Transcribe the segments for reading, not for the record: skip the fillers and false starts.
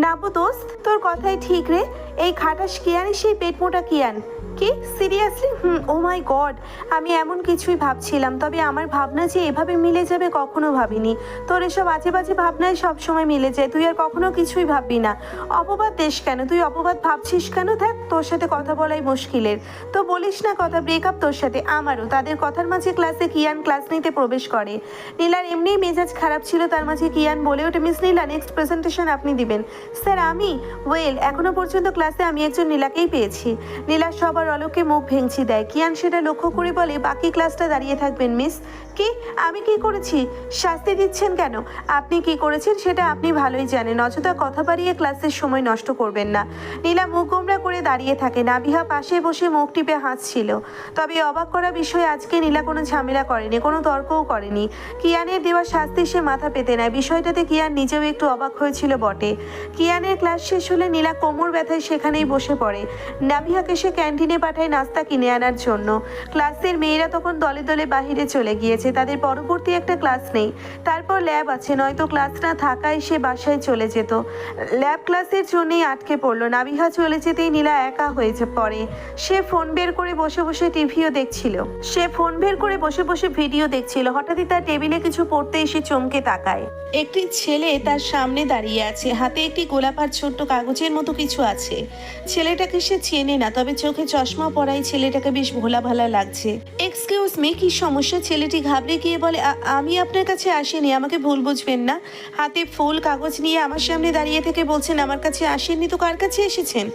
নাবু দোস্ত, তোর কথাই ঠিক রে। এই খাটাস কিয়ানি সেই পেটমোটা কিয়ান। কি সিরিয়াসলি? ও মাই গড, আমি এমন কিছুই ভাবছিলাম, তবে আমার ভাবনা যে এভাবে মিলে যাবে কখনো ভাবিনি। তোর এসব আজে বাজে ভাবনায় সবসময় মিলে যায়, তুই আর কখনো কিছুই ভাববি না। অপবাদ দেশ কেন? তুই অপবাদ ভাবছিস কেন? দেখ, তোর সাথে কথা বলাই মুশকিলের। তো বলিস না কথা, ব্রেকআপ তোর সাথে আমারও। তাদের কথার মাঝে ক্লাসে কিয়ান ক্লাস নিতে প্রবেশ করে। নীলার এমনিই মেজাজ খারাপ ছিল, তার মাঝে কিয়ান বলে ওঠে, মিস নীলা, নেক্সট প্রেজেন্টেশন আপনি দিবেন। স্যার আমি? ওয়েল, এখনো পর্যন্ত ক্লাসে আমি একজন নীলাকেই পেয়েছি। নীলা সবার অলোকে মুখ ভেঙচি দেয়। কিয়ান সেটা লক্ষ্য করে বলে, বাকি ক্লাসটা দাঁড়িয়ে থাকবেন মিস। কি? আমি কি করেছি? শাস্তি দিচ্ছেন কেন? আপনি কি করেছেন সেটা আপনি ভালোই জানেন, অযথা কথা বাড়িয়ে ক্লাসের সময় নষ্ট করবেন না। নীলা মুখ গোমরা করে দাঁড়িয়ে থাকে। নাবিহা পাশে বসে মুখ টিপে হাসছিল। তবে অবাক করা বিষয়, আজকে নীলা কোনো ঝামেলা করেনি, কোনো তর্কও করেনি। কিয়ানের দেওয়া শাস্তি সে মাথা পেতে নেয়। বিষয়টাতে কিয়ান নিজেও একটু অবাক হয়েছিল বটে। কিয়ানের ক্লাস শেষ হলে নীলা কোমর ব্যথায় সেখানেই বসে পড়ে। নাবিহাকে সে ক্যান্টিনে পাঠায় নাস্তা কিনে আনার জন্য। ক্লাসের মেয়েরা তখন দলে দলে বাহিরে চলে গিয়েছে, তাদের পরবর্তী একটা ক্লাস নেই। তারপর ল্যাব আছে, নয়তো ক্লাস না থাকায় সে বাসায় চলে যেত। ল্যাব ক্লাসের জন্যই আটকে পড়লো। নাবিহা চলে যেতেই নীলা একা হয়ে পড়ে। সে ফোন বের করে বসে বসে ভিডিও দেখছিল। হঠাৎই তার টেবিলে কিছু পড়তে এসে চমকে তাকায়। একটি ছেলে তার সামনে দাঁড়িয়ে আছে, হাতে একটি গোলাপ আর ছোট্ট কাগজের মতো কিছু আছে। ছেলেটাকে সে চেনে না, তবে চোখে চশমা পরাই ছেলেটাকে বেশ ভোলা ভালা লাগছে। এক্সকিউজ মি, কি সমস্যা? ছেলেটি ঘাবড়ে গিয়ে বলে, আমি আপনার কাছে আসিনি, আমাকে ভুল বুঝবেন না। হাতে ফুল কাগজ নিয়ে আমার সামনে দাঁড়িয়ে থেকে বলছেন আমার কাছে আসেননি, তো কার কাছে এসেছেন?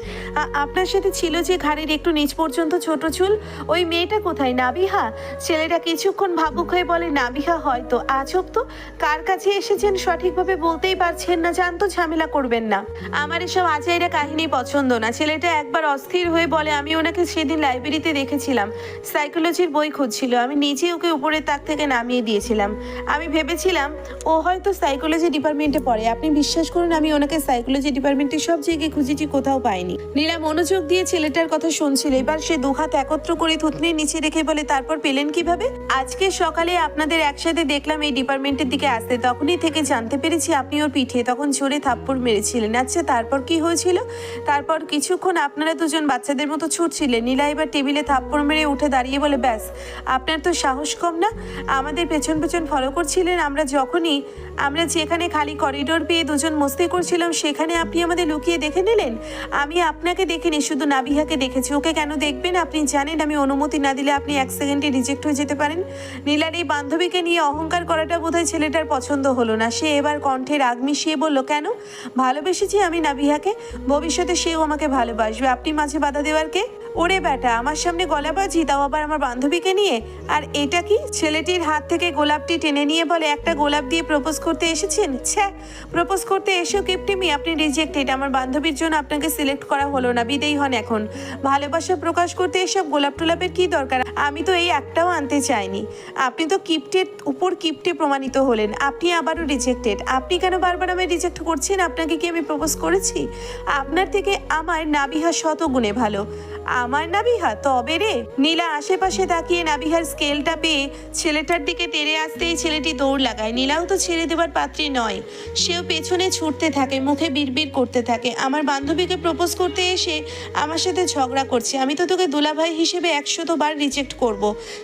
আপনার সাথে ছিল যে ঘাড়ের একটু নিচ পর্যন্ত ছোট চুল, ওই মেয়েটা কোথায়? নাবিহা? ছেলেটা কিছুক্ষণ ভাবুক হয়ে বলে, নাবিহা হয়তো। আজব তো, কার কাছে এসেছেন সঠিকভাবে বলতেই পারছেন না, জানতো ঝামেলা করবেন না। আমার এসব আজাইরা কাহিনী পছন্দ না। ছেলেটা একবার অস্থির হয়ে বলে, আমি ওনাকে সেদিন লাইব্রেরিতে দেখেছিলাম, সাইকোলজির বই খুঁজছিল, আমি নিজে ওকে উপরের তাক থেকে নামিয়ে দিয়েছিলাম। আমি ভেবেছিলাম ও হয়তো সাইকোলজি ডিপার্টমেন্টে পড়ে। আপনি বিশ্বাস করুন, আমি ওনাকে সাইকোলজি ডিপার্টমেন্টে সব জায়গায় খুঁজেছি, কোথাও পাইনি। নীলা মনোযোগ দিয়ে ছেলেটার কথা শুনছিল। এবার সে দুহাত একত্র করে থুতনির নিচে রেখে বলে, তারপর পেলেন কিভাবে? আজকে সকালে আপনাদের একসাথে দেখলাম এই ডিপার্টমেন্টের দিকে আসতে, তখনই থেকে জানতে পেরেছি আপনি ওর পিঠে তখন জোরে থাপ্পড় মেরেছিলেন। আচ্ছা, তারপর কি হয়েছিল? তারপর কিছুক্ষণ আপনারা দুজন বাচ্চাদের মতো ছুটছিলেন। নীলা এবার টেবিলে থাপ্পড় মেরে উঠে দাঁড়িয়ে বলে, ব্যাস, আপনার তো সাহস কম না? আমাদের পেছন পেছন ফলো করছিলেন। আমরা যেখানে খালি করিডোর পেয়ে দুজন মস্তি করছিলাম, সেখানে আপনি আমাদের লুকিয়ে দেখে নিলেন। আমি আপনাকে দেখিনি, শুধু নাবিহাকে দেখেছি। ওকে কেন দেখবেন? আপনি জানেন আমি অনুমতি না দিলে আপনি 1 সেকেন্ডে রিজেক্ট হয়ে যেতে পারেন। নীলার এই বান্ধবীকে নিয়ে অহংকার করাটা বোধহয় ছেলেটার পছন্দ হলো না। সে এবার কণ্ঠে রাগ মিশিয়ে বলল, কেন? ভালোবেসেছি আমি নাবিহাকে, ভবিষ্যতে সেও আমাকে ভালোবাসবে। আপনি মাঝে বাধা দেওয়ার কে? ওরে বেটা, আমার সামনে গলাবাজি, তাও আবার আমার বান্ধবীকে নিয়ে। আর এটা কি? ছেলেটির হাত থেকে গোলাপটি টেনে নিয়ে বলে, একটা গোলাপ দিয়ে প্রপোজ করতে এসেছেন? ছ্যা, প্রপোজ করতে এসেও কিপটিমি, আপনি রিজেক্টেড। আমার বান্ধবীর জন্য আপনাকে সিলেক্ট করা হলো না, বিদেয়ী হন এখন। ভালোবাসা প্রকাশ করতে এসব গোলাপ টোলাপের কি দরকার? আমি তো এই একটাও আনতে চাইনি। আপনি তো কিপ্টের উপর কিপ্টে প্রমাণিত হলেন, আপনি আবারও রিজেক্টেড। আপনি কেন বারবার আমায় রিজেক্ট করছেন? আপনাকে কি আমি প্রপোজ করেছি? আপনার থেকে আমার নাবিহা শত গুণে ভালো। আমার নাবিহা? তবে রে। নীলা আশেপাশে তাকিয়ে নাবিহার স্কেলটা পেয়ে ছেলেটার দিকে তেড়ে আসতেই ছেলেটি দৌড় লাগায়। নীলাও তো ছেড়ে দেবার পাত্রী নয়, সেও পেছনে ছুটতে থাকে, মুখে বিড়বিড় করতে থাকে, আমার বান্ধবীকে প্রপোজ করতে এসে আমার সাথে ঝগড়া করছে। আমি তো তোকে দুলাভাই হিসেবে 100 বার রিজেক্ট করব।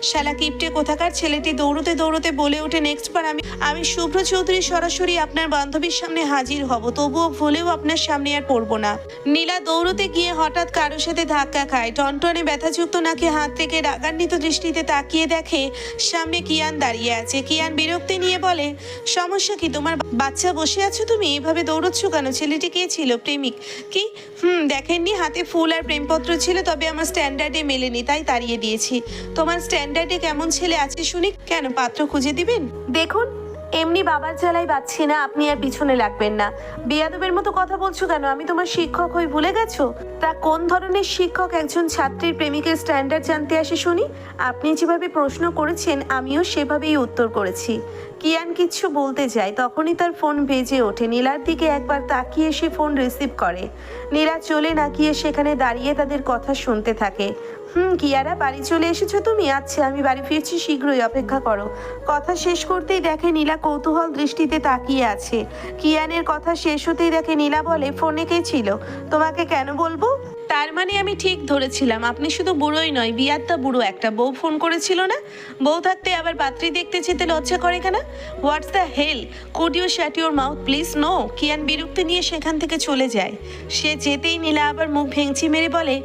শালা কিপটে কোথাকার। ছেলেটি দৌড়তে দৌড়তে বলে ওঠে, নেক্সট বার আমি শুভ্র চৌধুরী সরাসরি আপনার বান্ধবীর সামনে হাজির হব, তবুও ভুলেও আপনার সামনে আর পড়বো না। নীলা দৌড়তে গিয়ে হঠাৎ কারোর সাথে ধাক্কা খায়। টনটনে ব্যথাযুক্ত নাকে হাত থেকে রাগান্বিত দৃষ্টিতে তাকিয়ে দেখে সামনে কিয়ান দাঁড়িয়ে আছে। কিয়ান বিরক্তি নিয়ে বলে, সমস্যা কি তোমার? বাচ্চা বসে আছো তুমি, এভাবে দৌড়চ্ছ কেন? ছেলেটি কে ছিল? প্রেমিক? কি? দেখেননি, হাতে ফুল আর প্রেমপত্র ছিল, তবে আমার স্ট্যান্ডার্ডে মেলেনি, তাই তাড়িয়ে দিয়েছি। তোমার স্ট্যান্ডার্ডে কেমন ছেলে আছে শুনি? কেন, পাত্র খুঁজে দিবেন? দেখুন, এমনি বাবার জ্বালাই বাচ্ছি না, আপনি আর পিছনে লাগবেন না। বেয়াদবের মতো কথা বলছো কেন? আমি তোমার শিক্ষক হই, ভুলে গেছো? তা কোন ধরনের শিক্ষক একজন ছাত্রীর প্রেমিকের স্ট্যান্ডার্ড জানতে আসে শুনি? আপনি যেভাবে প্রশ্ন করেছেন আমিও সেভাবেই উত্তর করেছি। কিয়ান কিচ্ছু বলতে যায়, তখনই তার ফোন বেজে ওঠে। নীলার দিকে একবার তাকিয়ে সে ফোন রিসিভ করে। নীলা চলে না গিয়ে সেখানে দাঁড়িয়ে তাদের কথা শুনতে থাকে। কিয়ারা বাড়ি চলে এসেছো তুমি? আচ্ছা আমি বাড়ি ফিরছি, শীঘ্রই অপেক্ষা করো। কথা শেষ করতেই দেখে নীলা কৌতূহল দৃষ্টিতে তাকিয়ে আছে। কিয়ানের কথা শেষ হতেই দেখে নীলা বলে, ফোনে কে ছিল? তোমাকে কেন বলবো? তার মানে আমি ঠিক ধরেছিলাম, আপনি শুধু বুড়োই নয়, বিয়াত্তা বুড়ো একটা। বউ ফোন করেছিল না? বউ থাকতে আবার পাত্রী দেখতে যেতে লজ্জা করে কেন? What's the hell? Could you shut your mouth please? No. Kian বিরক্তি নিয়ে সেখান থেকে চলে যায়। সে যেতেই নীলা আবার মুখ ভেঙচি মেরে বলে,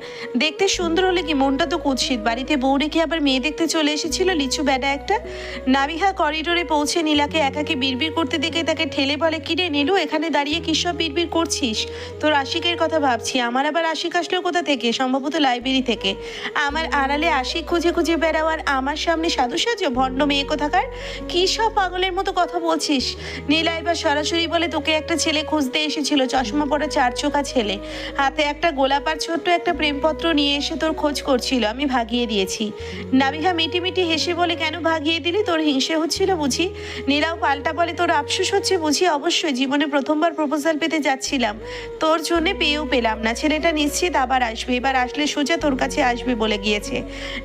দেখতে সুন্দর হলে কি, মনটা তো কুৎসিত। বাড়িতে বউ রেখে আবার মেয়ে দেখতে চলে এসেছিল, লিচু ব্যাডা একটা। নাবিহা করিডোরে পৌঁছে নীলাকে একাকে বিড়বিড় করতে দেখে তাকে ঠেলে বলে, কিরে নীলু, এখানে দাঁড়িয়ে কি সব বিড়বিড় করছিস? তোর আশিকের কথা ভাবছি। আমার আবার আশিক আসলো কোথা থেকে? সম্ভবত লাইব্রেরি থেকে। আমার আড়ালে আশিক খুঁজে খুঁজে বেড়াও আর আমার সামনে সাধু সাজো? ভণ্ড মেয়ে কোথাকার! কি সব পাগলের মতো কথা বলছিস? নীলা এবার সরাসরি বলে, তোকে একটা ছেলে খুঁজতে এসেছিল, চশমা পরা, চার চোখা ছেলে, হাতে একটা গোলাপ আর ছোট্ট একটা প্রেমপত্র নিয়ে এসে তোর খোঁজ করছিল, আমি ভাগিয়ে দিয়েছি। নাবিহা মিটি মিটি হেসে বলে, কেন ভাগিয়ে দিলি? তোর হিংসে হচ্ছিল বুঝি? নীলাও পাল্টা বলে, তোর আফসোস হচ্ছে বুঝি? অবশ্যই, জীবনে প্রথমবার প্রপোজাল পেতে যাচ্ছিলাম, তোর জন্য পেয়েও পেলাম না। ছেলেটা নিশ্চিত আবার আসবে, এবার আসলে সোজা তোর কাছে আসবে বলে গিয়েছে।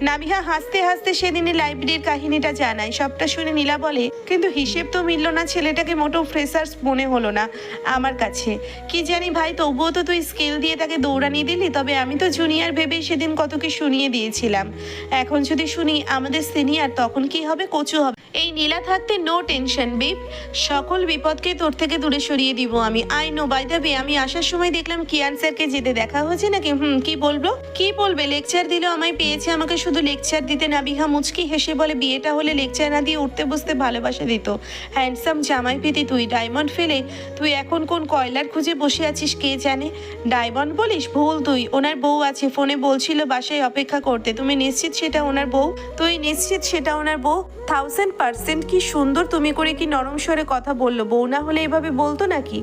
নাবিহা হাসতে হাসতে সেদিনে লাইব্রেরির কাহিনীটা জানায়। সবটা শুনে নীলা বলে, কিন্তু হিসেব তো মিলল না, ছেলেটাকে মোটেও ফ্রেশার্স মনে হলো না আমার কাছে। কি জানি ভাই, তবুও তো তুই স্কেল দিয়ে তাকে দৌড়ানি দিলি। তবে আমি তো জুনিয়র ভেবেই সেদিন কত কি শুনিয়ে দিয়েছিলাম। এখন যদি শুনি আমাদের সিনিয়র, তখন কি হবে? কচু হবে। এই নীলা থাকতে নো টেনশন বেব, সকল বিপদকে তোর থেকে দূরে সরিয়ে দিব আমি। I know, by the way, আমি আসার সময় দেখলাম কিয়ান স্যারকে যেতে দেখা হয়েছে নাকি? কি বলবো? কি বলবে? লেকচার দিল, আমায় পেয়েছে, আমাকে শুধু লেকচার দিতে। নাবিহা মুচকি হেসে বলে, বিয়েটা হলে লেকচার না দিয়ে উঠতে বসতে ভালোবাসা দিত। হ্যান্ডসাম জামাই পেতি তুই, ডায়মন্ড ফেলে তুই এখন কোন কয়লার খুঁজে বসে আছিস কে জানে। ডায়মন্ড বলিস? ভুল, তুই। ওনার বউ আছে, ফোনে বলছিল বাসায় অপেক্ষা করতে। তুমি নিশ্চিত সেটা ওনার বউ? তুই নিশ্চিত সেটা ওনার বউ? 1000%। কি সুন্দর তুমি করে, কি নরম স্বরে কথা বললো। বউ না হলে এভাবে বলতো নাকি?